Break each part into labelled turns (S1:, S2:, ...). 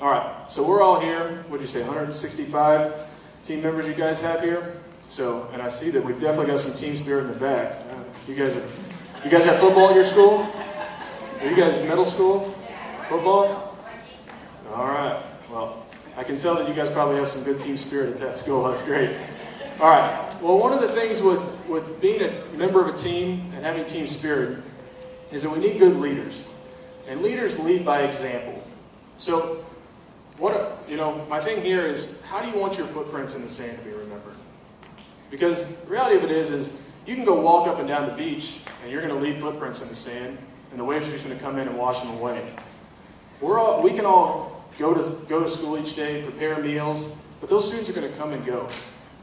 S1: All right, so we're all here. What'd you say, 165 team members you guys have here? So, and I see that we've definitely got some team spirit in the back. You guys have football at your school? Are you guys middle school? Football? All right. Well, I can tell that you guys probably have some good team spirit at that school. That's great. All right. Well, one of the things with being a member of a team and having team spirit is that we need good leaders. And leaders lead by example. So, my thing here is, how do you want your footprints in the sand to be remembered? Because the reality of it is you can go walk up and down the beach and you're going to leave footprints in the sand, and the waves are just going to come in and wash them away. We can all go to school each day, prepare meals, but those students are going to come and go.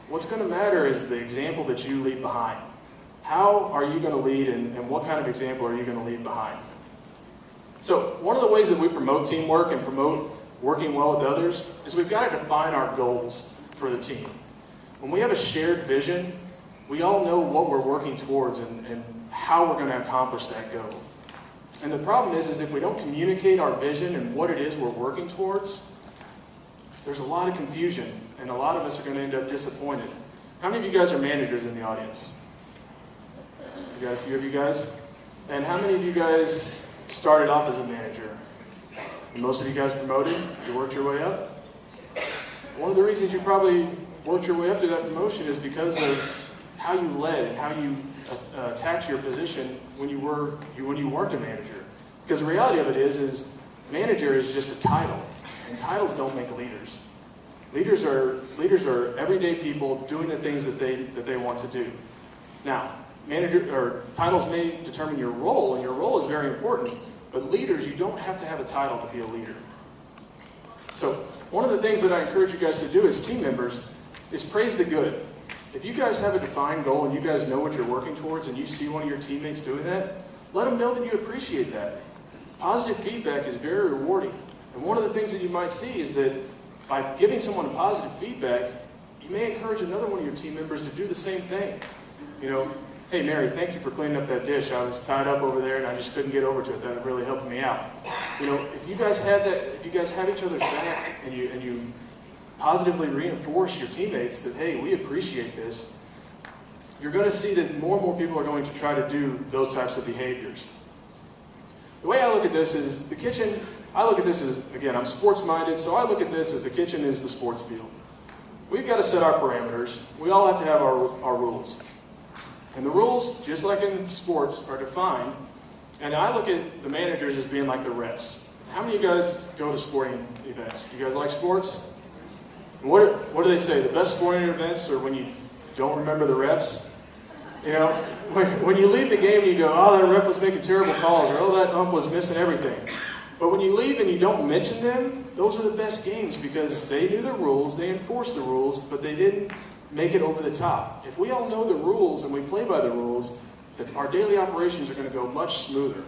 S1: What's going to matter is the example that you leave behind. How are you going to lead, and what kind of example are you going to leave behind? So one of the ways that we promote teamwork and promote working well with others is we've got to define our goals for the team. When we have a shared vision, we all know what we're working towards and how we're going to accomplish that goal. And the problem is if we don't communicate our vision and what it is we're working towards, there's a lot of confusion, and a lot of us are going to end up disappointed. How many of you guys are managers in the audience? We got a few of you guys. And how many of you guys started off as a manager? And most of you guys promoted? You worked your way up? One of the reasons you probably worked your way up through that promotion is because of how you led and how you attacked your position when you weren't a manager. Because the reality of it is manager is just a title, and titles don't make leaders. Leaders are everyday people doing the things that they want to do. Now, titles may determine your role, and your role is very important. But leaders, you don't have to have a title to be a leader. So one of the things that I encourage you guys to do as team members is praise the good. If you guys have a defined goal and you guys know what you're working towards and you see one of your teammates doing that, let them know that you appreciate that. Positive feedback is very rewarding. And one of the things that you might see is that by giving someone a positive feedback, you may encourage another one of your team members to do the same thing. Hey Mary, thank you for cleaning up that dish. I was tied up over there and I just couldn't get over to it. That really helped me out. If you guys have each other's back and you positively reinforce your teammates that, hey, we appreciate this, you're going to see that more and more people are going to try to do those types of behaviors. The way I look at this is the kitchen, I look at this as, again, I'm sports-minded, so I look at this as the kitchen is the sports field. We've got to set our parameters. We all have to have our rules. And the rules, just like in sports, are defined. And I look at the managers as being like the refs. How many of you guys go to sporting events? You guys like sports? What do they say? The best sporting events are when you don't remember the refs? When you leave the game and you go, oh, that ref was making terrible calls, or oh, that ump was missing everything. But when you leave and you don't mention them, those are the best games because they knew the rules, they enforced the rules, but they didn't make it over the top. If we all know the rules and we play by the rules, that our daily operations are going to go much smoother.